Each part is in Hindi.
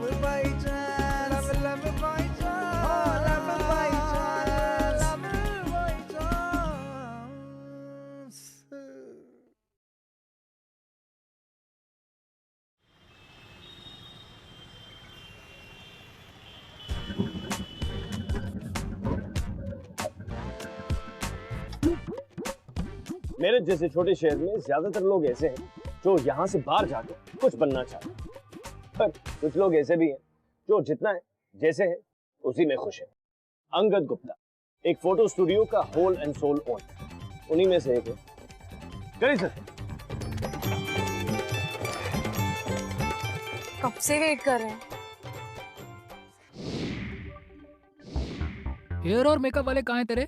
love by chance, love by chance, oh, love by chance, love by chance. मेरे जैसे छोटे शहर में ज्यादातर लोग ऐसे हैं जो यहाँ से बाहर जाकर कुछ बनना चाहते हैं, पर कुछ लोग ऐसे भी हैं जो जितना है जैसे है उसी में खुश है। अंगद गुप्ता एक फोटो स्टूडियो का होल एंड सोल ओनर, उन्हीं में से एक है। करिए सर। कब से वेट कर रहे हैं? हेयर और मेकअप वाले कहाँ हैं तेरे?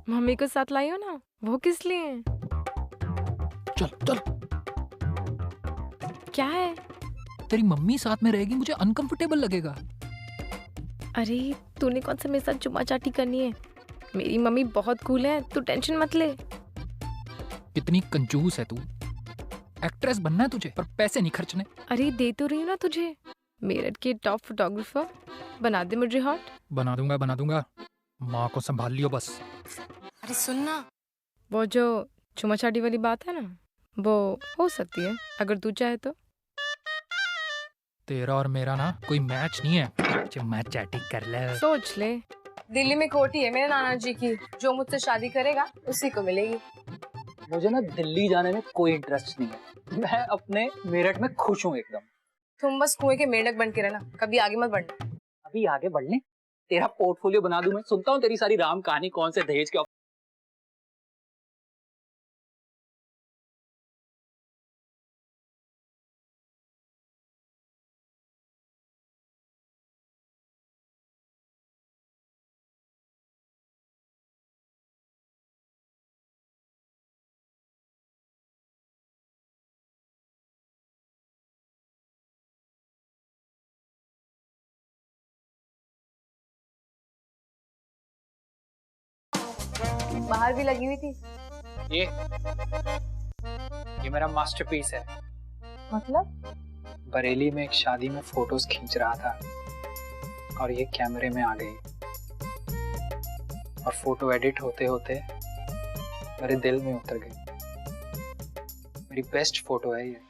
मम्मी को साथ लाई हो ना, वो किस लिए? चल चल। क्या है? तेरी मम्मी साथ में रहेगी, मुझे अनकंफर्टेबल लगेगा। अरे तूने कौन सा मेरे साथ चुम्मा चाटी करनी है? मेरी मम्मी बहुत कूल है, तू टेंशन मत ले। कितनी कंजूस है तू। एक्ट्रेस बनना है तुझे, पर पैसे नहीं खर्चने। अरे दे तो रही हूँ ना तुझे, मेरठ के टॉप फोटोग्राफर बना दे मुझे हॉट। बना दूंगा। माँ को संभाल लियो बस। अरे सुन ना, वो जो चुम्मा चाटी वाली बात है ना, वो हो सकती है अगर तू चाहे तो। तेरा और मेरा ना कोई मैच नहीं है, चुम्मा चाटी कर ले। सोच ले, दिल्ली में कोठी है मेरे नाना जी की, जो मुझसे शादी करेगा उसी को मिलेगी। मुझे ना दिल्ली जाने में कोई इंटरेस्ट नहीं है, मैं अपने मेरठ में खुश हूँ एकदम। तुम बस कुएं के मेंढक बन के रहना, कभी आगे मत बढ़ना। अभी आगे बढ़ने तेरा पोर्टफोलियो बना दूं मैं। सुनता हूँ तेरी सारी राम कहानी, कौन से दहेज के। बाहर भी लगी हुई थी। ये मेरा मास्टरपीस है। मतलब? बरेली में एक शादी में फोटोज खींच रहा था और ये कैमरे में आ गई और फोटो एडिट होते होते मेरे दिल में उतर गई। मेरी बेस्ट फोटो है ये।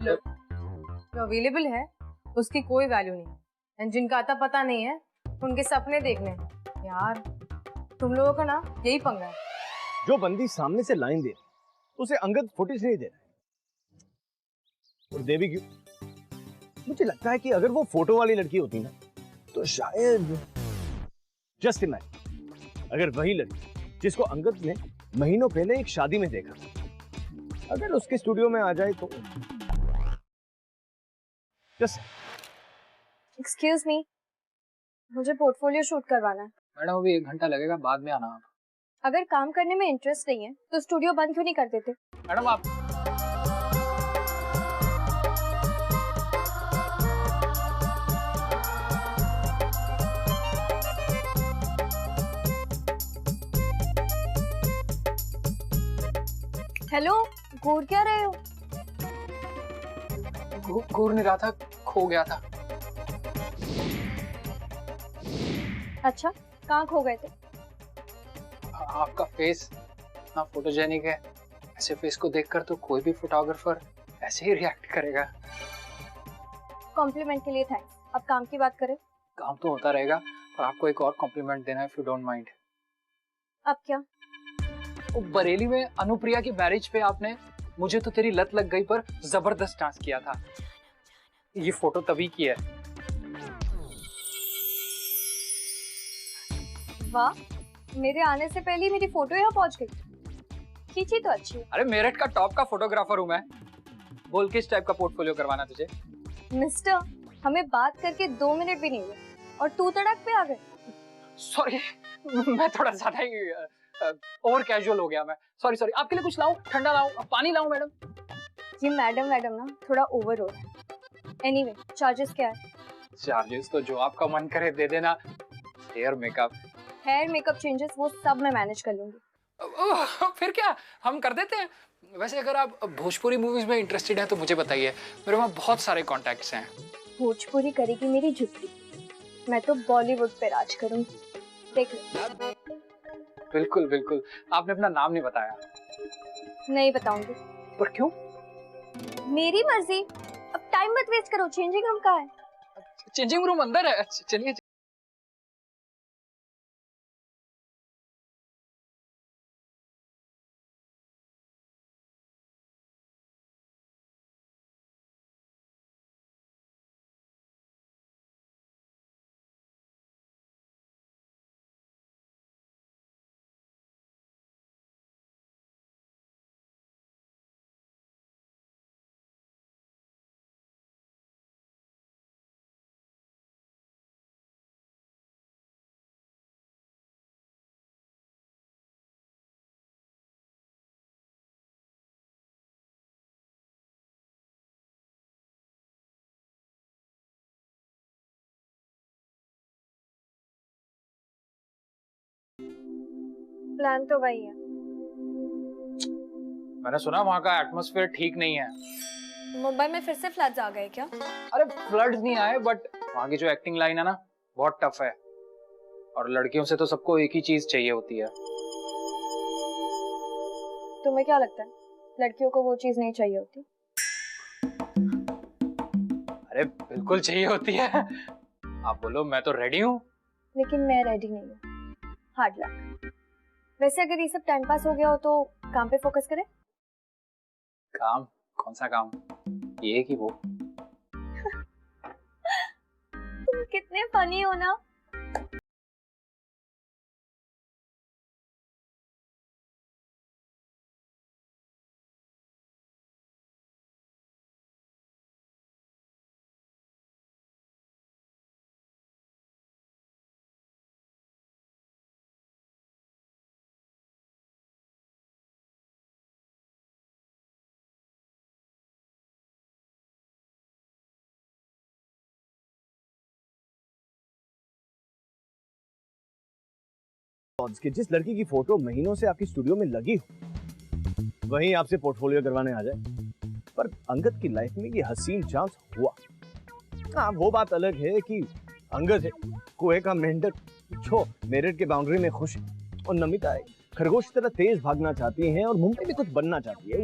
जो अवेलेबल है उसकी कोई वैल्यू नहीं, एंड जिनका आता पता नहीं है उनके सपने देखने। यार तुम लोगों का ना यही पंगा है। जो बंदी सामने से लाइन दे उसे अंगद फुटेज नहीं दे रहा है, और दे भी क्यों? मुझे लगता है कि अगर वो फोटो वाली लड़की होती ना तो शायद, जस्ट इमेजिन, अगर वही लड़की जिसको अंगद ने महीनों पहले एक शादी में देखा अगर उसके स्टूडियो में आ जाए तो। जस्ट एक्सक्यूज मी, मुझे पोर्टफोलियो शूट करवाना है। मैडम अभी 1 घंटा लगेगा, बाद में आना आप। अगर काम करने में इंटरेस्ट नहीं है तो स्टूडियो बंद क्यों नहीं कर देते? मैडम आप हेलो, घूर क्या रहे हो? घूर नहीं रहा था, खो गया था। अच्छा, कहाँ खो गए थे? आपका फेस इतना फोटोजेनिक है, ऐसे फेस को देखकर तो कोई भी फोटोग्राफर ऐसे ही रिएक्ट करेगा। कॉम्प्लीमेंट के लिए थैंक्स। अब काम की बात करें। काम तो होता रहेगा, पर आपको एक और कॉम्प्लीमेंट देना है, इफ यू डोंट माइंड। अब क्या? वो बरेली में अनुप्रिया की मैरिज पे आपने मुझे तो तेरी लत लग गई पर जबरदस्त डांस किया था। ये फोटो तभी की है। वाह, मेरे आने से पहले ही मेरी फोटो यहाँ पहुँच गई। खींची तो अच्छी है। अरे मेरठ का टॉप का फोटोग्राफर हूँ मैं। बोल किस टाइप का पोर्टफोलियो करवाना तुझे? मिस्टर, हमें बात करके 2 मिनट भी नहीं हुए और तू तड़क पे आ गए। सॉरी, मैं थोड़ा ज्यादा ही ओवर कैजुअल हो गया मैं। सॉरी। आपके लिए कुछ लाऊं? ठंडा लाऊं? पानी लाऊं मैडम? ये मैडम ना थोड़ा ओवर हो रहा है। एनीवे, चार्जेस क्या है? चार्जेस तो जो आपका मन करे दे देना। हेयर मेकअप चेंजेस वो सब मैं मैनेज कर लूंगी। फिर क्या, हम कर देते हैं। वैसे अगर आप भोजपुरी मूवीज में इंटरेस्टेड हैं तो मुझे बताइए, मेरे वहाँ बहुत सारे कॉन्टैक्ट्स हैं। भोजपुरी करेगी मेरी जुत्ती। मैं तो बॉलीवुड पे राज करूंगी, देख लो। बिल्कुल बिल्कुल। आपने अपना नाम नहीं बताया। नहीं बताऊंगी। पर क्यों? मेरी मर्जी। अब टाइम मत वेस्ट करो, चेंजिंग रूम कहाँ है? चेंजिंग रूम अंदर है। चलिए। प्लान तो वही है। मैंने सुना वहाँ का एटमॉस्फेयर ठीक नहीं है। मुंबई में फिर से फ्लड्स आ गए क्या? अरे फ्लड्स नहीं आए, बट वहाँ की जो एक्टिंग लाइन है ना, बहुत टफ है। और लड़कियों से तो सबको एक ही चीज चाहिए होती है। तुम्हें क्या लगता है लड़कियों को वो चीज नहीं चाहिए होती? अरे बिल्कुल चाहिए होती है। आप बोलो, मैं तो रेडी हूँ। लेकिन मैं रेडी नहीं हूँ। Hard luck. वैसे अगर ये सब टाइम पास हो गया हो तो काम पे फोकस करें। काम? कौन सा काम? ये कि वो? तुम कितने फनी हो ना। कि जिस लड़की की फोटो महीनों से आपकी स्टूडियो में लगी हो वहीं आपसे पोर्टफोलियो करवाने आ जाए। पर अंगद की लाइफ में ये हसीन चांस हुआ। हाँ, वो बात अलग है कि अंगद है कुएं का मेंढक जो मेरिट के बाउंड्री में खुश है, और नमिता है खरगोश की तरह तेज भागना चाहती है और मुंबई में कुछ बनना चाहती है।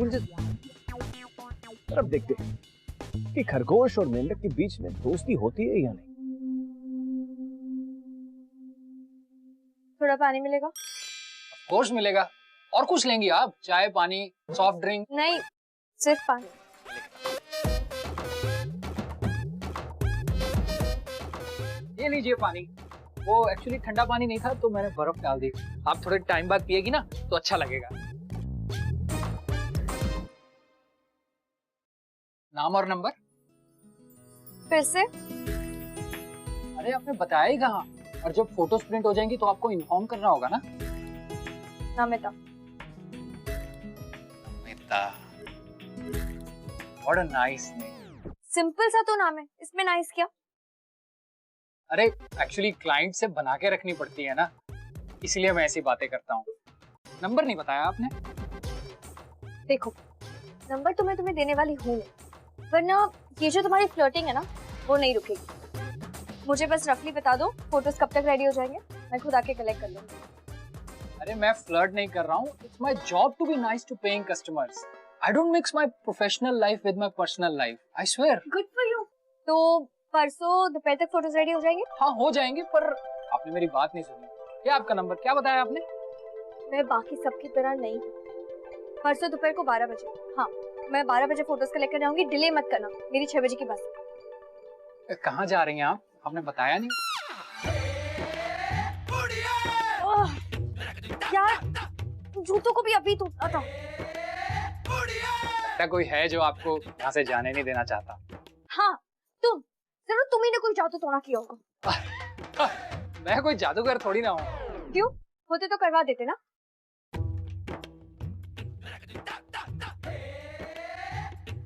पर अब देखते हैं कि खरगोश और मेंढक के बीच में दोस्ती होती है या नहीं। थोड़ा पानी मिलेगा? ऑफ कोर्स मिलेगा। और कुछ लेंगी आप? चाय, पानी, सॉफ्ट ड्रिंक? नहीं, सिर्फ पानी। ये लीजिए पानी। वो एक्चुअली ठंडा पानी नहीं था तो मैंने बर्फ डाल दी। आप थोड़े टाइम बाद पिएगी ना तो अच्छा लगेगा। नाम और नंबर? फिर से? अरे आपने बताया ही कहाँ? और जब फोटोज प्रिंट हो जाएंगी तो आपको इन्फॉर्म करना होगा ना। Namita. Namita, what a nice name. Simple सा तो नाम है, इसमें नाइस क्या? अरे एक्चुअली क्लाइंट से बना के रखनी पड़ती है ना, इसलिए मैं ऐसी बातें करता हूँ। नंबर नहीं बताया आपने? देखो, नंबर तो मैं तुम्हें देने वाली हूँ, वरना ये जो तुम्हारी फ्लर्टिंग है ना वो नहीं रुकेगी। मुझे बस रफली बता दो फोटोज कब तक रेडी हो जाएंगे, मैं खुद आके कलेक्ट कर लूंगी। अरे मैं फ्लर्ट नहीं कर रहा हूँ। It's my job to be nice to paying customers. I don't mix my professional life with my personal life, I swear. Good for you. तो परसों दोपहर तक फोटोज रेडी हो जाएंगे? हाँ हो जाएंगे, पर आपने मेरी बात नहीं सुनी। क्या आपका नंबर क्या बताया आपने? मैं बाकी सबकी तरह नहीं। परसों दोपहर को 12 बजे। हाँ, मैं 12 बजे फोटोज कलेक्ट करने आऊंगी, डिले मत करना, मेरी 6 बजे की बस। कहाँ जा रही हैं आप? आपने बताया नहीं। यार, जूतों को भी अभी टूटा था। लगता कोई है जो आपको यहाँ से जाने नहीं देना चाहता। हाँ, तुम जरूर तुम्ही ने कोई जादू टोना किया होगा। मैं कोई जादूगर थोड़ी ना हूँ। क्यों? होते तो करवा देते ना।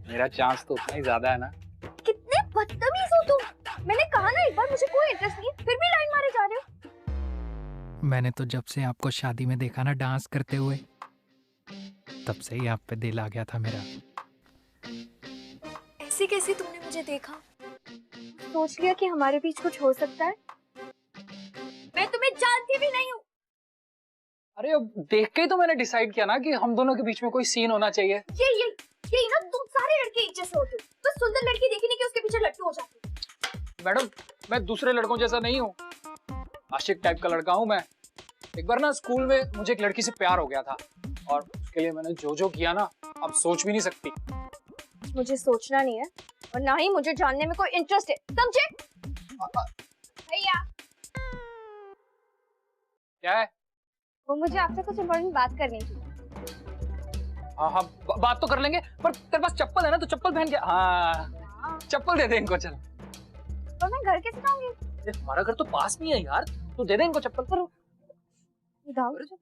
मेरा चांस तो उतना ही ज्यादा है ना। कितने बदतमीज हो तुम। मैंने कहा ना एक बार मुझे कोई इंटरेस्ट नहीं है, फिर भी लाइन मारे जा रहे हो। मैंने तो जब से आपको शादी में देखा ना डांस करते हुए, तब से ही आप पे दिल आ गया था मेरा। ऐसे कैसे तुमने मुझे देखा? सोच लिया कि हमारे बीच कुछ हो सकता है? मैं तुम्हें जानती भी नहीं हूँ। अरे अब देख के ही तो मैंने डिसाइड किया ना कि हम दोनों के बीच में कोई सीन होना चाहिए। ये ना तुम सारे लड़के एक जैसे होते हो, बस सुंदर लड़की देखने के उसके पीछे लट्टू हो जाते हो। मैडम मैं दूसरे लड़कों जैसा नहीं हूँ, आशिक टाइप का लड़का हूँ मैं। एक बार ना स्कूल में मुझे एक लड़की से प्यार हो गया था और उसके लिए मैंने जो जो किया ना, आप सोच भी नहीं सकती। मुझे सोचना नहीं है और ना ही मुझे जानने में कोई इंटरेस्ट है, समझे? भैया क्या है? वो मुझे आपसे कुछ इम्पोर्टेंट बात करनी थी। हाँ हाँ बात तो कर लेंगे, पर तेरे पास चप्पल है ना, तो चप्पल पहन के। हाँ चप्पल दे दे इनको। चल और मैं घर कैसे जाऊंगी? हमारा घर तो पास में है यार, तू दे दे इनको चप्पल। पर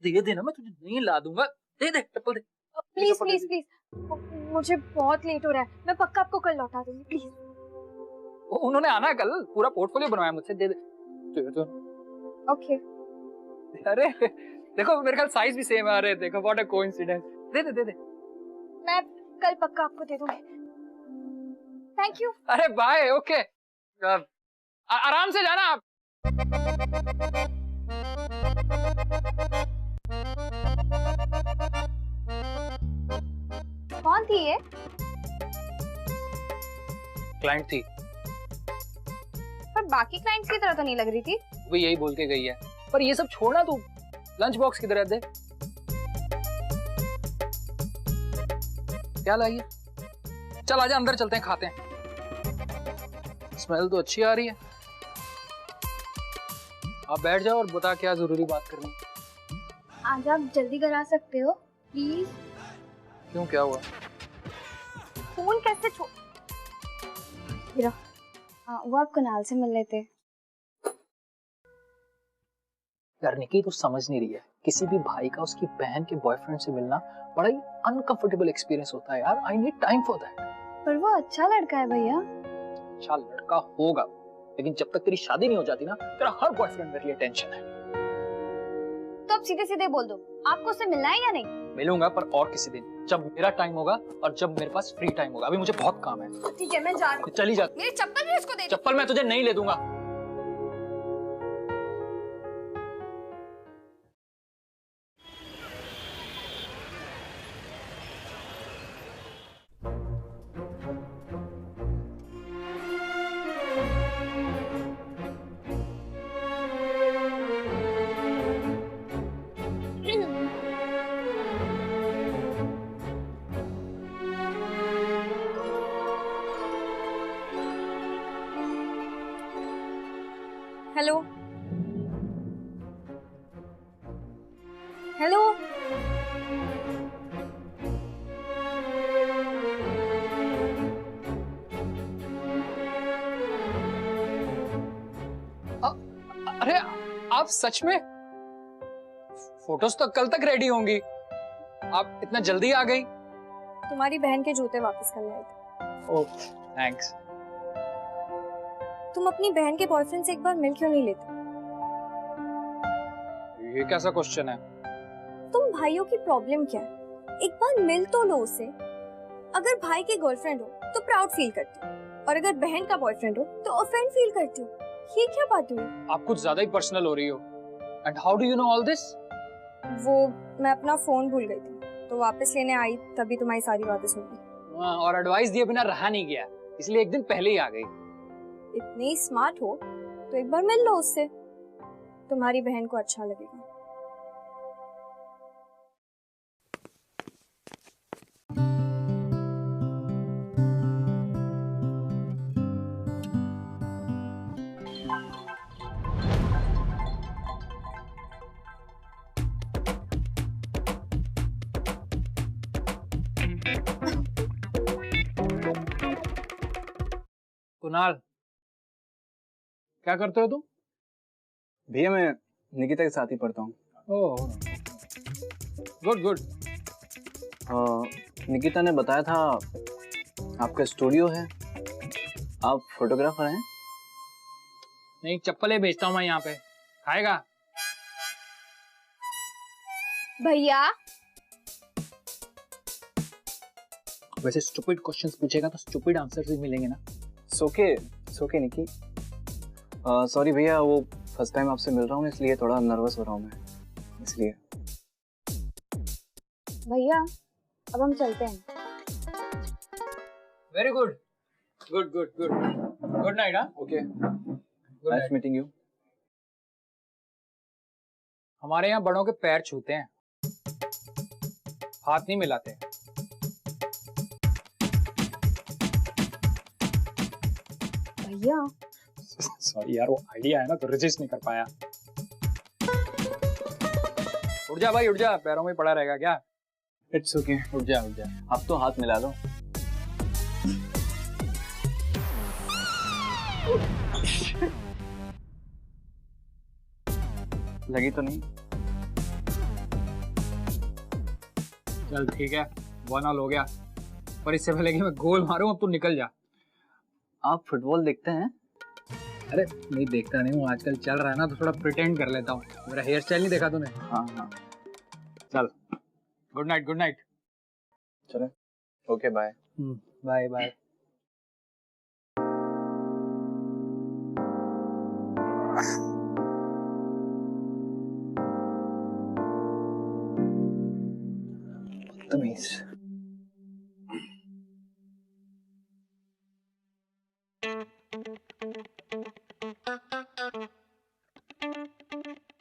दे देना, मैं तुझे नहीं ला दूंगा। दे दे चप्पल दे। प्लीज प्लीज प्लीज, मुझे बहुत लेट हो रहा है, मैं पक्का आपको कल लौटा दूंगी प्लीज। उन्होंने आना है कल, पूरा पोर्टफोलियो बनवाया मुझसे। दे दे। ओके। अरे देखो मेरे ख्याल साइज भी सेम है। अरे देखो व्हाट अ कोइंसिडेंस। दे दे दे दे। मैं कल पक्का आपको दे दूंगी। Thank you. अरे बाय। ओके आराम से जाना आप। कौन थी ये? क्लाइंट थी। पर बाकी क्लाइंट्स की तरह तो नहीं लग रही थी। वो यही बोल के गई है। पर ये सब छोड़ना, तू लंच बॉक्स किधर है? दे। क्या लाइए? चल आजा अंदर चलते हैं, खाते हैं। स्मेल तो अच्छी आ रही है। आप बैठ जाओ और बता क्या जरूरी बात करनी। आज आप जल्दी घर आ सकते हो प्लीज? क्यों, क्या हुआ? फोन कैसे वो आप कुणाल से मिल लेते। यार निकी तू समझ नहीं रही है, किसी भी भाई का उसकी बहन के बॉयफ्रेंड से मिलना बड़ा ही अनकंफर्टेबल एक्सपीरियंस होता है यार। I need time for that. पर वो अच्छा लड़का है भैया। अच्छा लड़का होगा, लेकिन जब तक तेरी शादी नहीं हो जाती ना, तेरा हर बॉयफ्रेंड मेरे लिए टेंशन है। तो अब सीधे सीधे बोल दो, आपको उससे मिलना है या नहीं? मिलूंगा, पर और किसी दिन, जब मेरा टाइम होगा और जब मेरे पास फ्री टाइम होगा। अभी मुझे बहुत काम है। ठीक है मैं जा रही हूँ। चली जा। मेरी चप्पल भी उसको दे दो। चप्पल मैं तुझे नहीं ले दूंगा। Hello hello. अरे आप सच में? फोटोज तो कल तक रेडी होंगी, आप इतना जल्दी आ गई? तुम्हारी बहन के जूते वापस करने आए थे। ओह थैंक्स। तुम अपनी बहन के बॉयफ्रेंड से एक बार मिल क्यों नहीं लेते? ये कैसा क्वेश्चन है? तुम भाइयों की प्रॉब्लम क्या है? एक बार मिल तो लो उसे। अगर भाई की गर्लफ्रेंड हो तो प्राउड फील करती हो, और अगर बहन का बॉयफ्रेंड हो तो ऑफेंड फील करती हो। ये क्या बात हुई? आप कुछ ज्यादा ही पर्सनल हो रही हो। And how do you know all this? वो मैं अपना फोन भूल गई थी, तो वापस लेने आई, तभी तुम्हारी सारी बातें सुन ली। और एडवाइस दिए बिना रहा नहीं गया, इसलिए एक दिन पहले ही आ गई। इतनी स्मार्ट हो तो एक बार मिल लो उससे, तुम्हारी बहन को अच्छा लगेगा। कुणाल क्या करते हो तुम? भैया मैं निकिता के साथ ही पढ़ता हूँ। Oh good good. निकिता ने बताया था आपका स्टूडियो है, आप फोटोग्राफर हैं? नहीं, चप्पलें बेचता हूँ मैं यहाँ पे। खाएगा? भैया वैसे स्टूपिड क्वेश्चंस पूछेगा तो स्टूपिड आंसर्स भी मिलेंगे ना। Okay, it's okay Nikki. Sorry भैया, वो फर्स्ट टाइम आपसे मिल रहा हूँ इसलिए थोड़ा नर्वस हो रहा हूँ मैं, इसलिए। भैया अब हम चलते हैं। Very good, good good good, good night. हाँ, okay, good nice night. Meeting you. हमारे यहाँ बड़ों के पैर छूते हैं, हाथ नहीं मिलाते। भैया सॉरी यार, वो आइडिया है ना तो रजिस्ट नहीं कर पाया। उठ जा भाई, उठ जा, पैरों में पड़ा रहेगा क्या? इट्स ओके, उठ जा उठ जा। आप तो हाथ मिला लो। लगी तो नहीं? चल ठीक है, 1-1 हो गया, पर इससे पहले कि मैं गोल मारूं अब तू निकल जा। आप फुटबॉल देखते हैं? अरे नहीं देखता नहीं हूँ, आजकल चल रहा है ना तो थोड़ा प्रिटेंड कर लेता हूँ। मेरा हेयर स्टाइल नहीं देखा तूने? हाँ हाँ। चल, गुड नाइट गुड नाइट। चलो, ओके बाय। Bye bye. तमीज।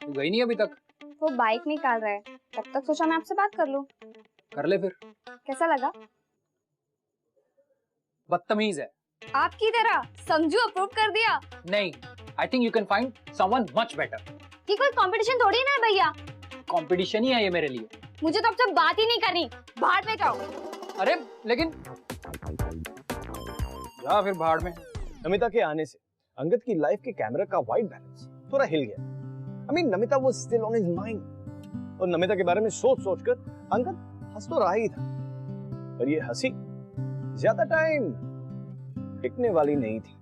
तू गई नहीं अभी तक? वो बाइक निकाल रहा है, तब तक सोचा मैं आपसे बात कर लूं। कर ले फिर। कैसा लगा? बदतमीज है। आपकी तरह समझू अप्रूव कर दिया। नहीं, I think you can find someone much better. ये कोई कंपटीशन थोड़ी ना है भैया। कंपटीशन ही है ये मेरे लिए। मुझे तो आपसे बात ही नहीं करनी, बाहर में जाओ। अरे लेकिन जा फिर भाड़ में। नमिता के आने से अंगद की लाइफ के कैमरा का वाइट बैलेंस थोड़ा हिल गया। I mean, Namita was still on his mind. और नमिता के बारे में सोच कर अंगद हंस तो रहा ही था, पर ये हंसी ज्यादा टाइम टिकने वाली नहीं थी।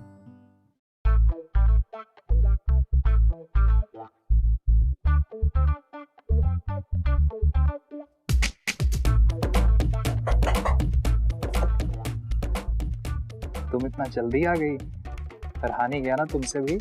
तुम इतना जल्दी आ गई, फरहानी गया ना तुमसे भी।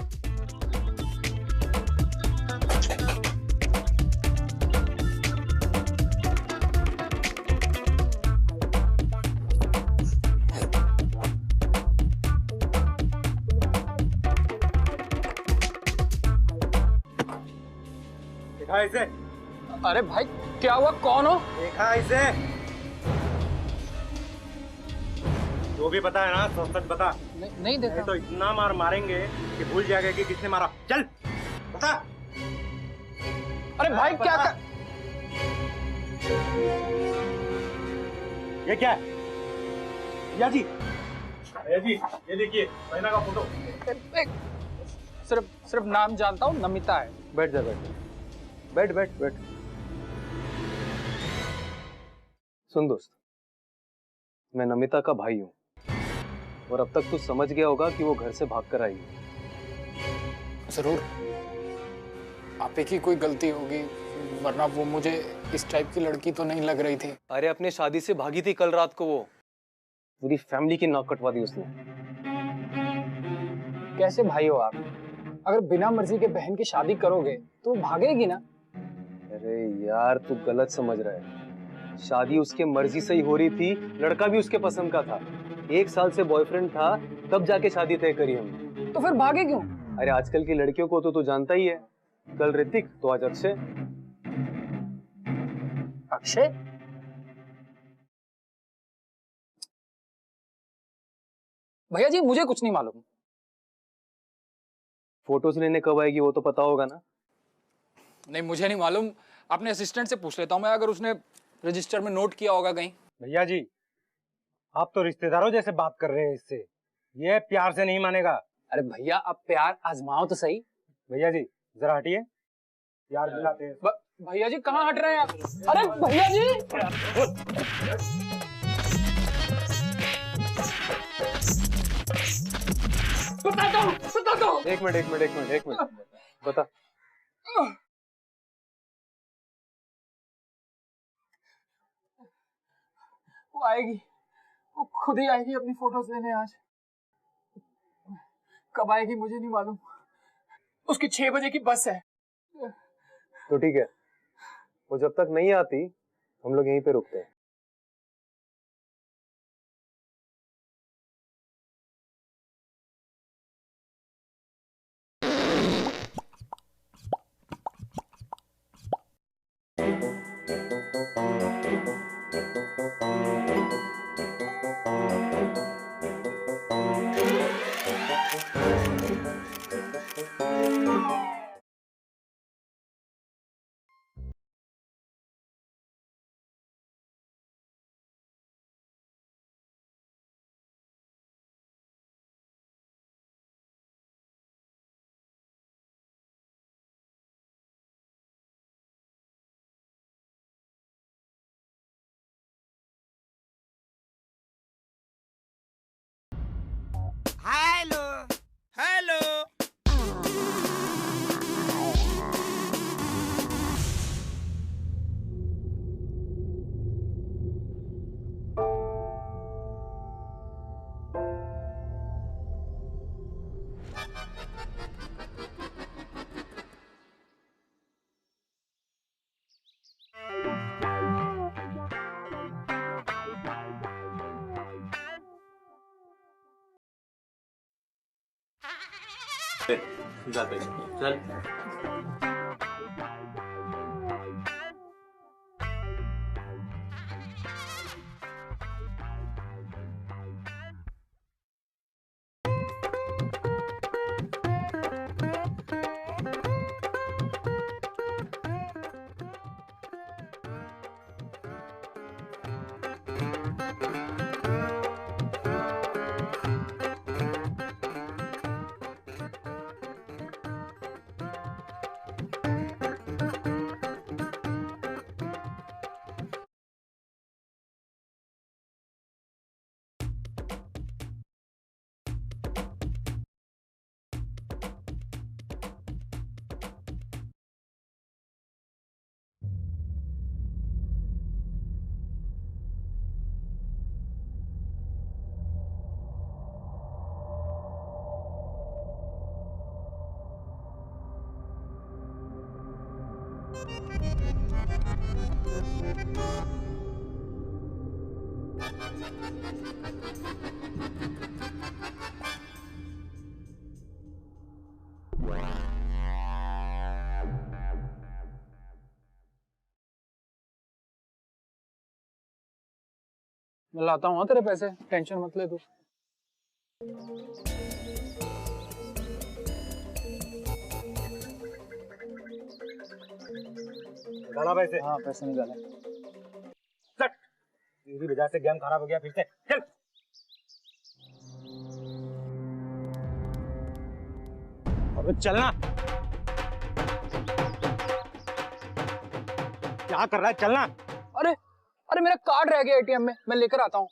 देखा इसे? अरे भाई क्या हुआ, कौन हो? देखा इसे? जो भी पता है ना सब सच बता। नहीं देखा। नहीं तो इतना मार मारेंगे कि भूल जाएगा कि किसने मारा। चल बता। अरे भाई क्या कर... ये क्या है? या जी, ये देखिए महीना का फोटो। सिर्फ नाम जानता हूँ, नमिता है। बैठ जा, बैठ बैठ बैठ बैठ। सुन दोस्त, मैं नमिता का भाई हूं और अब तक तू समझ गया होगा कि वो घर से भागकर आई है। जरूर आप ही की कोई गलती होगी, वरना वो मुझे इस टाइप की लड़की तो नहीं लग रही थी। अरे अपने शादी से भागी थी कल रात को, वो पूरी फैमिली की नाक कटवा दी उसने। कैसे भाई हो आप? अगर बिना मर्जी के बहन की शादी करोगे तो भागेगी ना। अरे यार तू गलत समझ रहा है, शादी उसके मर्जी से ही हो रही थी, लड़का भी उसके पसंद का था। 1 साल से बॉयफ्रेंड था, तब जाके शादी तय करी हमने। तो फिर भागे क्यों? अरे आजकल की लड़कियों को तो तू जानता ही है, कल ऋतिक तो आज अक्षय। अक्षय? भैया जी मुझे कुछ नहीं मालूम। फोटोज लेने कब आएगी वो तो पता होगा ना? नहीं मुझे नहीं मालूम, अपने असिस्टेंट से पूछ लेता हूँ मैं, अगर उसने रजिस्टर में नोट किया होगा कहीं। भैया जी आप तो रिश्तेदारों जैसे बात कर रहे हैं इससे, ये प्यार से नहीं मानेगा। अरे भैया अब प्यार आजमाओ तो सही। भैया जी जरा हटिए, प्यार दिलाते हैं। भैया जी कहाँ हट रहे हैं आप? अरे भैया जी! बताता हूँ। एक मिनट बता। वो आएगी, वो खुद ही आएगी अपनी फोटोज लेने आज। कब आएगी मुझे नहीं मालूम। उसकी 6 बजे की बस है। तो ठीक है, वो जब तक नहीं आती हम लोग यहीं पे रुकते हैं। Hello hello. चल मैं लाता हूँ तेरे पैसे, टेंशन मत ले तू। डाला पैसे। हाँ पैसे निकाले। इसी वजह से गेम खराब हो गया फिर से। चल अबे चलना। क्या कर रहा है, चलना। अरे अरे मेरा कार्ड रह गया एटीएम में, मैं लेकर आता हूँ।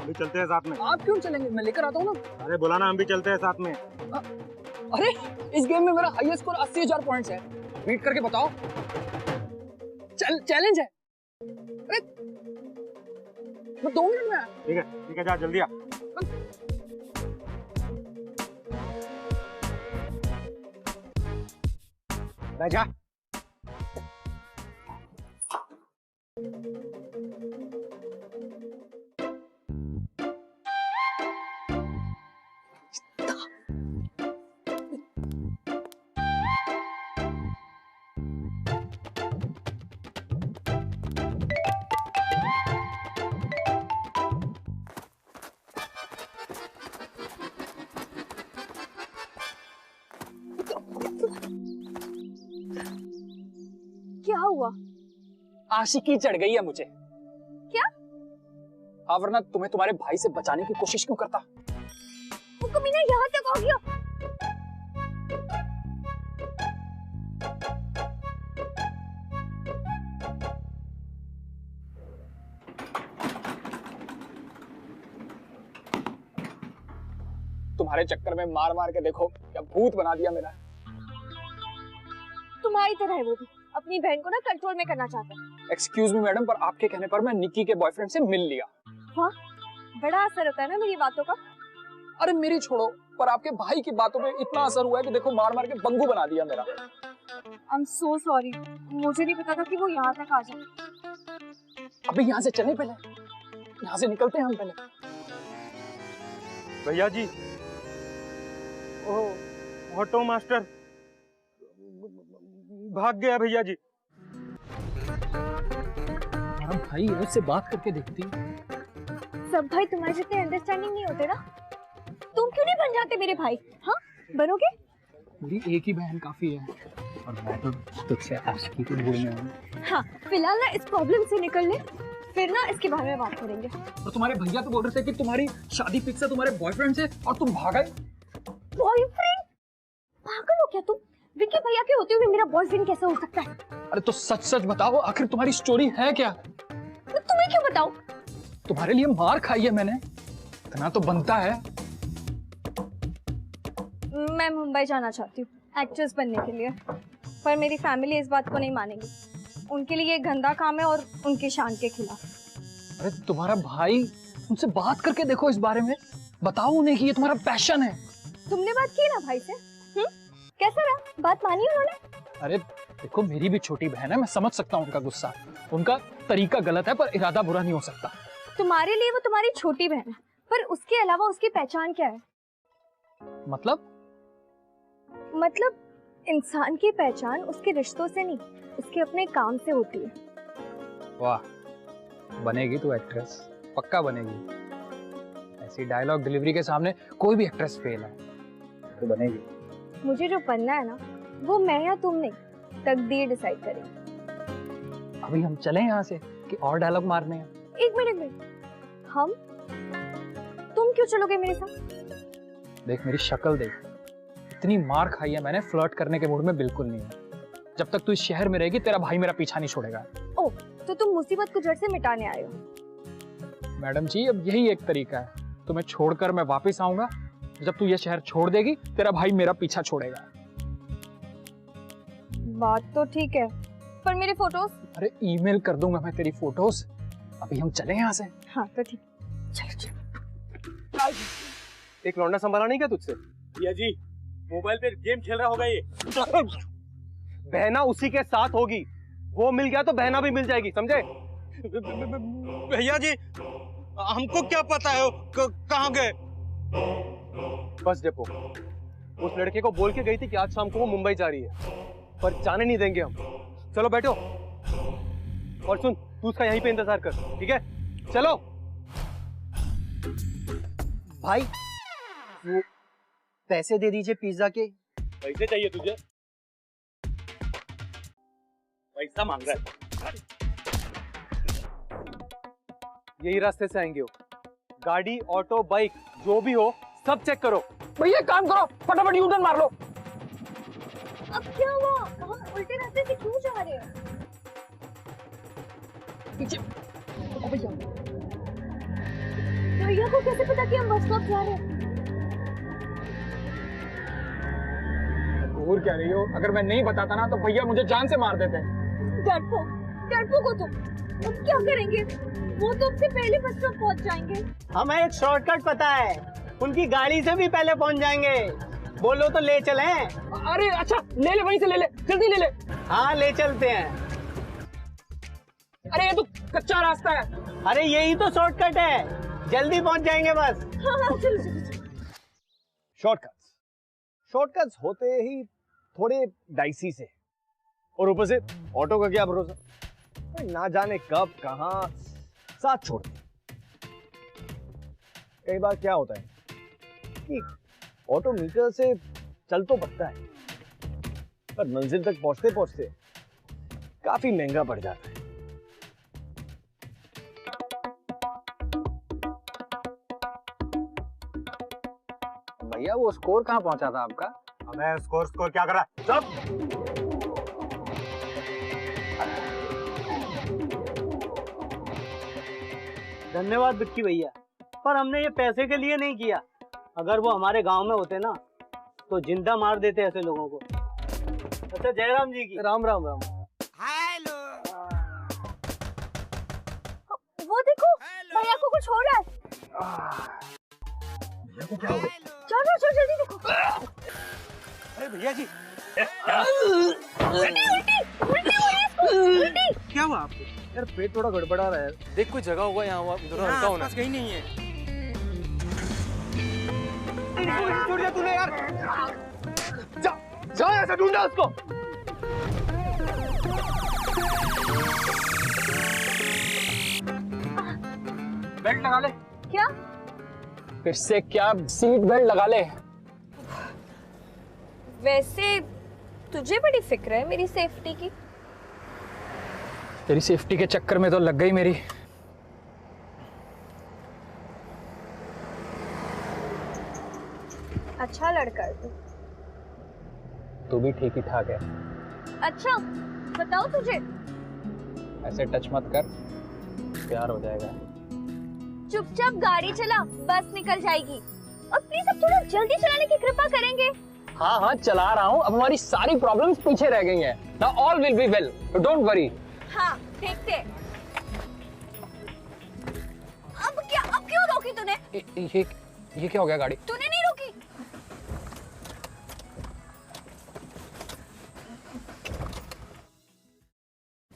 अभी चलते हैं साथ में। आप क्यों चलेंगे, मैं लेकर आता हूँ ना। अरे बुलाना, हम भी चलते हैं साथ में। अरे इस गेम में मेरा हाईएस्ट स्कोर 80,000 पॉइंट्स है। बीट करके बताओ। चैलेंज है। अरे मैं 2 मिनट में आया। ठीक है जा जल्दी आ। बैठ जा। क्या हुआ? आशिकी चढ़ गई है मुझे। क्या? हाँ वरना तुम्हें तुम्हारे भाई से बचाने की कोशिश क्यों करता। वो कमीना यहाँ तक आ गया। तुम्हारे चक्कर में मार मार के देखो क्या भूत बना दिया मेरा। तुम्हारी तरह है वो भी, अपनी बहन को ना कंट्रोल में करना चाहता है। एक्सक्यूज मी मैडम, पर आपके कहने पर मैं निक्की के बॉयफ्रेंड से मिल लिया। हाँ, बड़ा असर होता है ना मेरी बातों का। अरे मेरी छोड़ो, पर आपके भाई की बातों पे इतना असर हुआ है कि देखो मार मार के बंगू बना दिया मेरा। आई एम सो सॉरी, मुझे नहीं पता था कि वो यहाँ तक आ जाए। अबे यहाँ से चले, पहले यहाँ से निकलते हैं हम पहले। भैया जी, ओ ऑटो मास्टर भाग गया भैया जी। भाई उससे बात करके देखती। सब भाई तुम्हारे जितने अंडरस्टैंडिंग नहीं होते ना। तुम क्यों नहीं बन जाते मेरे भाई? हाँ बनोगे? मेरी एक ही बहन काफी है और मैं तो तुझसे आशिकी के मूड में हूँ। हाँ फिलहाल ना इस प्रॉब्लम से निकल ले, फिर ना इसके बारे में बात करेंगे। और तुम्हारे भैया तो बोल रहे थे कि तुम्हारी शादी फिक्स है तुम्हारे बॉयफ्रेंड से और तुम भाग गए। बॉयफ्रेंड? पागल हो क्या तुम? विक्की भैया के होते हुए मेरा बॉयफ्रेंड कैसे हो सकता है? अरे तो सच सच बताओ, आखिर तुम्हारी स्टोरी है क्या? तो तुम्हें क्यों बताऊं? तुम्हारे लिए मार खाई है मैंने, इतना तो बनता है। मैं मुंबई जाना चाहती हूँ एक्ट्रेस बनने के लिए, पर मेरी फैमिली इस बात को नहीं मानेगी। उनके लिए ये गंदा काम है और उनकी शान के खिलाफ। अरे तुम्हारा भाई, उनसे बात करके देखो इस बारे में, बताओ उन्हें कि ये तुम्हारा पैशन है। तुमने बात की ना भाई से? कैसा रहा? बात मानी उन्होंने? अरे देखो मेरी भी छोटी बहन है, मैं समझ सकता हूँ उनका गुस्सा, उनका तरीका गलत है पर इरादा बुरा नहीं हो सकता। तुम्हारे लिए वो तुम्हारी छोटी बहन है, पर उसके अलावा उसकी पहचान क्या है? मतलब इंसान की पहचान उसके रिश्तों से नहीं, उसके अपने काम से होती है। वाह, बनेगी तू एक्ट्रेस, पक्का बनेगी। ऐसी डायलॉग डिलीवरी के सामने कोई भी एक्ट्रेस फेल है, तो बनेगी। मुझे जो बनना है ना, वो मैं या तुम नहीं, तकदीर डिसाइड करेगी। अभी हम चलें यहाँ से कि और डायलॉग मारने हैं? एक मिनट, हम? तुम क्यों चलोगे मेरे साथ? देख मेरी शक्ल देख, इतनी मार खाई है मैंने, फ्लर्ट करने के मूड में बिल्कुल नहीं है। जब तक तू इस शहर में रहेगी तेरा भाई मेरा पीछा नहीं छोड़ेगा। ओह, तो तुम मुसीबत को जड़ से मिटाने आए हो? मैडम जी अब यही एक तरीका है, तुम्हें छोड़कर मैं वापस आऊंगा। जब तू ये शहर छोड़ देगी तेरा भाई मेरा पीछा छोड़ेगा। बात तो ठीक है, पर मेरे फोटोज? अरे ईमेल कर दूंगा मैं तेरी फोटोज। अभी हम चले यहाँ से। हाँ तो ठीक, चलो। एक लौंडा संभाला नहीं क्या तुझसे? भैया जी, मोबाइल पे गेम खेल रहा होगा ये। बहना उसी के साथ होगी, वो मिल गया तो बहना भी मिल जाएगी, समझे? भैया जी, हमको क्या पता है कहाँ गए? बस डेपो, उस लड़के को बोल के गई थी कि आज शाम को वो मुंबई जा रही है, पर जाने नहीं देंगे हम। चलो बैठो, और सुन तू उसका यहीं पे इंतजार कर, ठीक है? चलो भाई, वो पैसे दे दीजिए पिज्जा के। पैसे चाहिए तुझे? पैसा मांग रहा है? यही रास्ते से आएंगे वो। गाड़ी, ऑटो, बाइक जो भी हो सब चेक करो। भैया काम करो, फटाफट यूटर्न मार लो। अब क्या हुआ? हम उल्टे रास्ते से क्यों जा रहे हैं? पीछे भैया को कैसे पता कि हम बस स्टॉप जा रहे हैं? घूर क्या रही हो? अगर मैं नहीं बताता ना तो भैया मुझे जान से मार देते। डरपोक हो तुम। अब क्या करेंगे? वो तो सबसे पहले बस स्टॉप पहुंच जाएंगे। हमें एक शॉर्टकट पता है, उनकी गाड़ी से भी पहले पहुंच जाएंगे। बोलो तो ले चलें? अरे अच्छा, ले ले, वहीं से ले ले, जल्दी ले ले। हाँ ले चलते हैं। अरे ये तो कच्चा रास्ता है। अरे यही तो शॉर्टकट है, जल्दी पहुंच जाएंगे बस। हाँ चलो। शॉर्टकट्स होते ही थोड़े डाइसी से, और ऊपर से ऑटो का क्या भरोसा, ना जाने कब कहां साथ छोड़ दे। कई बार क्या होता है कि ऑटो मीटर से चल तो बढ़ता है, पर मंजिल तक पहुंचते पहुंचते काफी महंगा पड़ जाता है। भैया वो स्कोर कहाँ पहुंचा था आपका? हमें स्कोर क्या कर रहा है? सब धन्यवाद विक्की भैया, पर हमने ये पैसे के लिए नहीं किया। अगर वो हमारे गांव में होते ना तो जिंदा मार देते ऐसे लोगों को। अच्छा जयराम जी की राम राम राम। वो देखो, भैया को कुछ हो रहा है। चलो चलो जल्दी देखो। अरे भैया जी उल्टी उल्टी उल्टी हो रही है इसको, उल्टी। क्या हुआ आपको? यार पेट थोड़ा गड़बड़ा रहा है। देख कोई जगह होगा यहाँ उधर हल्का होना। कहीं नहीं है। छोड़ दिया तूने यार। जा जा ऐसे ढूंढा उसको। बेल्ट लगा ले। क्या? फिर से क्या? सीट बेल्ट लगा ले। वैसे तुझे बड़ी फिक्र है मेरी सेफ्टी की। तेरी सेफ्टी के चक्कर में तो लग गई मेरी। अच्छा लड़का है तू। तू भी ठीक ही ठाक है। अच्छा बताओ तुझे। ऐसे टच मत कर, प्यार हो जाएगा। चुपचाप गाड़ी चला, बस निकल जाएगी। और प्लीज अब थोड़ा जल्दी चलाने की कृपा करेंगे। हाँ हाँ चला रहा हूँ। अब हमारी सारी प्रॉब्लम्स पीछे रह गई हैं। Now all will be well, don't worry. हाँ देखते। अब क्यों रोकी तूने? ये क्या हो गया गाड़ी? तूने नहीं रोकी।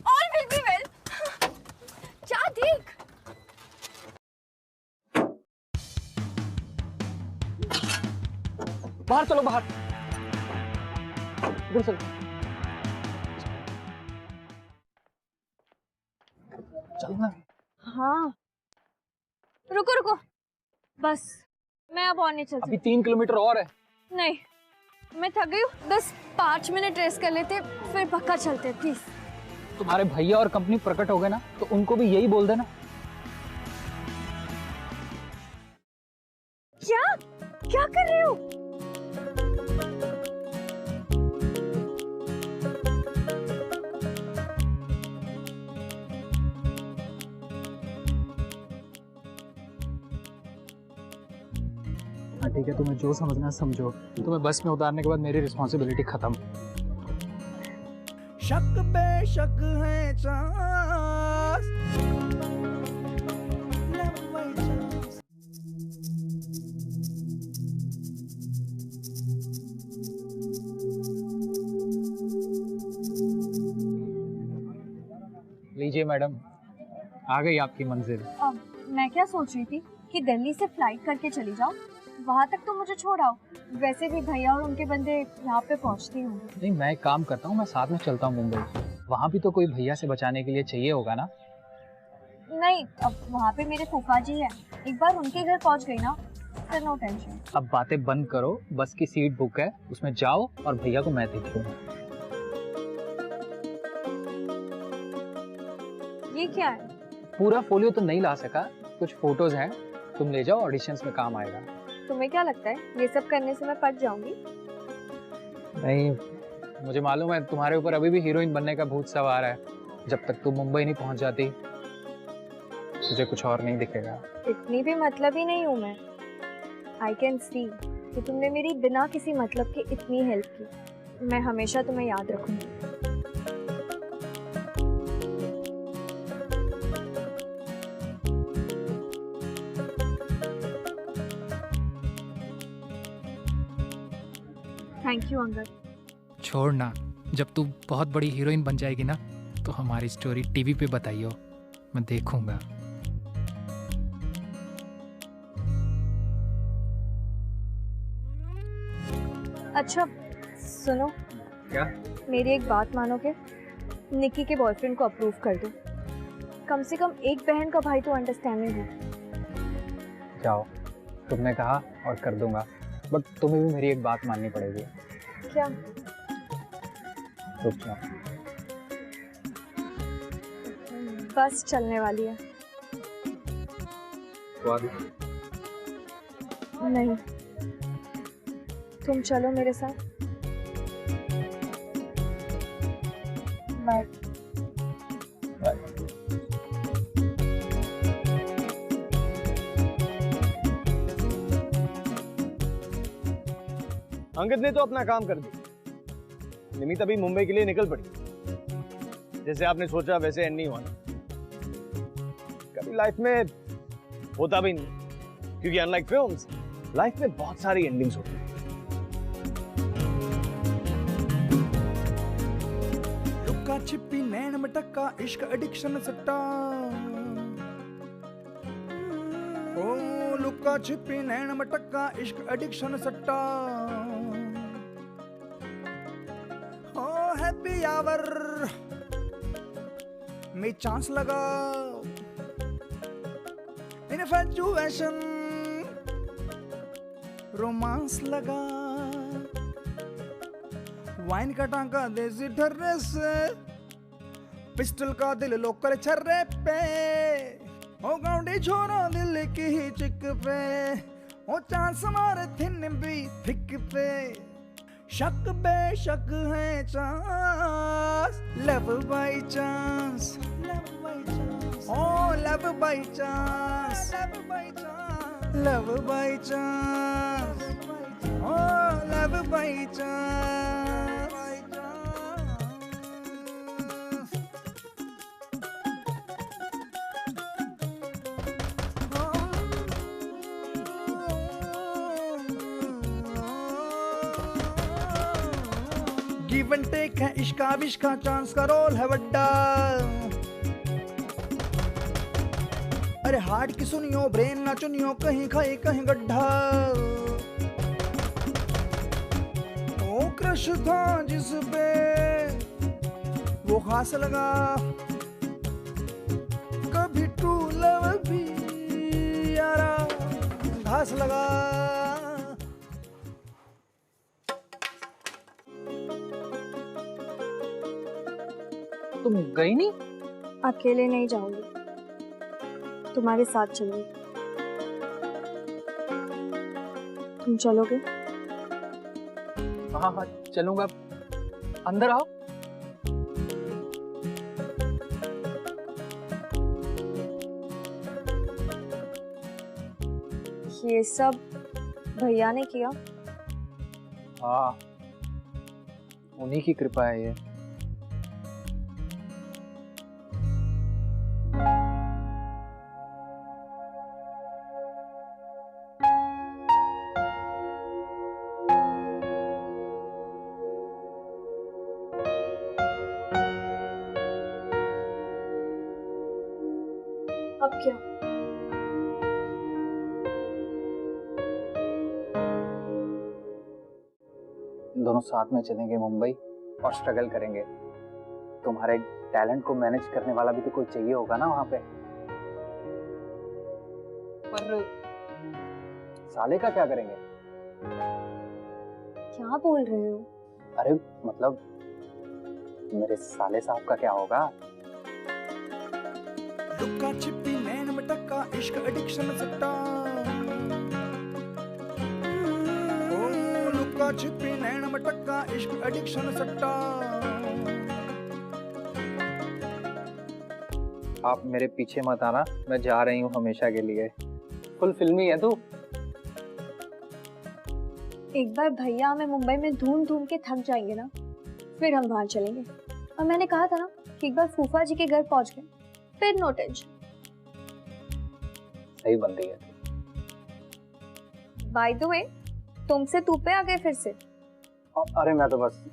All will be well. जा देख। बाहर चलो, बाहर। इधर चलो। चलना। हाँ रुको रुको, बस मैं अब और नहीं चल अभी 3 किलोमीटर और है। नहीं मैं थक गई हूँ, बस 5 मिनट रेस्ट कर लेते फिर पक्का चलते प्लीज। तुम्हारे भैया और कंपनी प्रकट हो गए ना, तो उनको भी यही बोल देना। क्या क्या कर रहे हो? हाँ ठीक है, तुम्हें जो समझना समझो। तुम्हें बस में उतारने के बाद मेरी रिस्पॉन्सिबिलिटी खत्म। शक बेशक है चांस, love by chance। लीजिए मैडम, आ गई आपकी मंजिल। मैं क्या सोच रही थी कि दिल्ली से फ्लाइट करके चली जाओ, वहाँ तक तो मुझे छोड़ आओ। वैसे भी भैया और उनके बंदे यहाँ पे पहुँचते होंगे। नहीं, मैं एक काम करता हूँ, मैं साथ में चलता हूँ मुंबई। वहाँ भी तो कोई भैया से बचाने के लिए चाहिए होगा ना। नहीं, अब वहाँ पे मेरे फूफा जी हैं, एक बार उनके घर पहुँच गई ना फिर नो टेंशन। अब बातें बंद करो, बस की सीट बुक है, उसमें जाओ और भैया को मैं देख लूँगा। ये क्या है? पूरा फोलियो तो नहीं ला सका, कुछ फोटोज हैं, तुम ले जाओ, ऑडिशंस में काम आएगा। तुम्हें क्या लगता है ये सब करने से मैं पट जाऊंगी? नहीं, मुझे मालूम है तुम्हारे ऊपर अभी भी हीरोइन बनने का भूत सवार है। जब तक तुम मुंबई नहीं पहुंच जाती तुझे कुछ और नहीं दिखेगा। इतनी भी मतलब ही नहीं हूँ मैं। आई कैन सी कि तुमने मेरी बिना किसी मतलब के इतनी हेल्प की। मैं हमेशा तुम्हें याद रखूंगी। Thank you Angad. छोड़ ना, जब तू बहुत बड़ी हीरोइन बन जाएगी ना तो हमारी स्टोरी टीवी पे बताइयो, मैं देखूंगा। अच्छा सुनो। क्या? मेरी एक बात मानोगे? निकी के बॉयफ्रेंड को अप्रूव कर दो। कम से कम एक बहन का भाई तो अंडरस्टैंडिंग है। जाओ, तुमने कहा और कर दूंगा, बट तुम्हें भी मेरी एक बात माननी पड़ेगी। क्या? रुक जाओ। बस चलने वाली है। नहीं, तुम चलो मेरे साथ। बाय। अंगद ने तो अपना काम कर दिया। निमित अभी मुंबई के लिए निकल पड़ी। जैसे आपने सोचा वैसे एंड नहीं हुआ। कभी लाइफ में होता भी नहीं, क्योंकि अनलाइक फिल्म्स लाइफ में बहुत सारी एंडिंग्स होती हैं। लुक्का छिपी नैन मटक्का इश्क एडिक्शन सट्टा, ओ लुक्का छिपी नैन मटक्का इश्क एडिक्शन सट्टा, ओ हैप्पी आवर में चांस लगा, इनफैचुएशन रोमांस लगा, वाइन का टांका देसी ठर्रे से, पिस्टल का दिल लोकर छर्रे पे, ओ गाउंडी छोरो दिल की ही चिक पे, ओ चांस मारे थिन भी थिक पे, शक बेशक है चांस, लव बाई चांस, ओ love by chance, love by chance, ओ love by chance. Give and take है इश्का विश्का, चांस का रोल है बड्डा, अरे हार्ट की सुनियो ब्रेन ना चुनियो, कहीं खाई कहीं गड्ढा, ओ क्रश था जिस पे वो खास लगा, कभी ट्रू लव भी यारा घास लगा। तुम गई नहीं? अकेले नहीं जाऊंगी, तुम्हारे साथ चलूंगी। तुम चलोगे? हाँ हाँ चलूंगा, अंदर आओ। ये सब भैया ने किया? हाँ, उन्हीं की कृपा है ये। अब क्या? दोनों साथ में चलेंगे मुंबई और स्ट्रगल करेंगे। तुम्हारे टैलेंट को मैनेज करने वाला भी तो कोई चाहिए होगा ना वहां पे। पर साले का क्या करेंगे? क्या बोल रहे हो? अरे मतलब मेरे साले साहब का क्या होगा? लुक्का छिपी नैन मटक्का इश्क एडिक्शन सट्टा, ओ लुक्का छिपी नैन मटक्का इश्क एडिक्शन सट्टा। आप मेरे पीछे मत आना, मैं जा रही हूँ हमेशा के लिए। फुल फिल्मी है तू। एक बार भैया हमें मुंबई में ढूंढ ढूंढ के थक जाएंगे ना, फिर हम वहां चलेंगे। और मैंने कहा था ना कि एक बार फूफा जी के घर पहुंच गए फिर नो टेंशन। सही बंदी है। बाय द वे, तुमसे तू पे आ गए फिर से। अरे मैं तो बस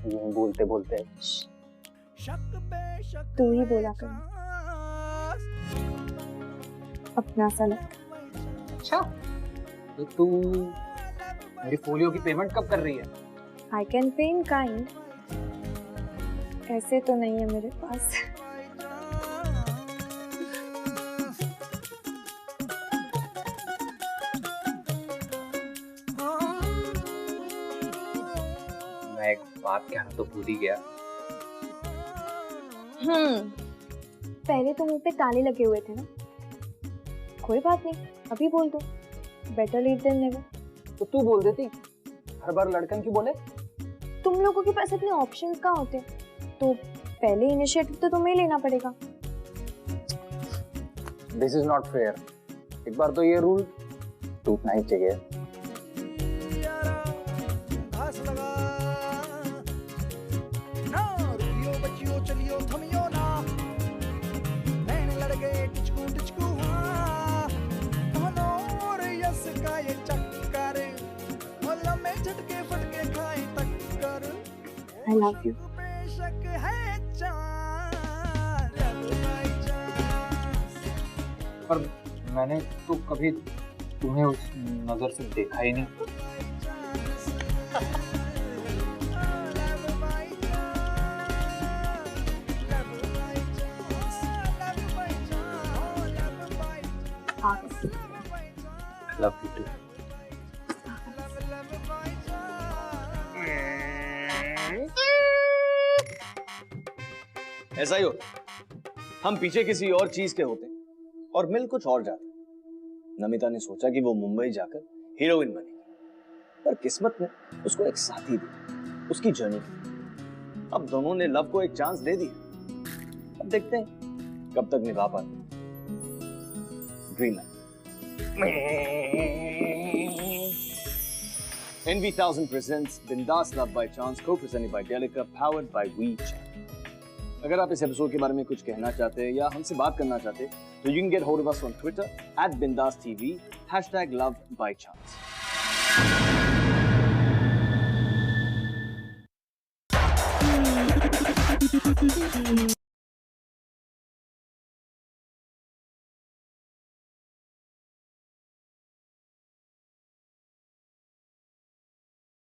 यूं बोलते बोलते। तू ही बोला कर, अपना सा लगता। अच्छा, तो तू मेरी फोलियो की पेमेंट कब कर रही है? I can pay in kind, ऐसे तो नहीं है मेरे पास। मैं एक बात कहना तो भूल ही गया। पहले तो मुंह पे ताले लगे हुए थे ना। कोई बात नहीं, अभी बोल दो। Better late than never. तो तू बोल देती, हर बार लड़कन क्यों बोले? तुम लोगों के पास इतने ऑप्शंस कहाँ होते, तो पहले इनिशिएटिव तो तुम्हें लेना पड़ेगा। This is not fair. एक बार तो ये रूल टूटना ही चाहिए। चलियो थमियो ना, नैन लड़के टिचकू टिचकू, हाँ और यस का ये चक्का, I love you. पर मैंने तो कभी तुम्हें उस नजर से देखा ही नहीं। Love you too. ऐसा ही हो, हम पीछे किसी और चीज के होते और मिल कुछ और जाते। नमिता ने सोचा कि वो मुंबई जाकर हीरोइन बनेगी, पर किस्मत ने उसको एक साथी दिया, उसकी जर्नी की। अब दोनों ने लव को एक चांस दे दिया, अब देखते हैं कब तक निभा पाते। Dream life. NV1000 presents Bindas Love by Chance, co-presented by Delica, powered by WeChat। अगर आप इस एपिसोड के बारे में कुछ कहना चाहते हैं या हमसे बात करना चाहते हैं, तो you can get hold of us on Twitter @BindasTV, #LoveByChance।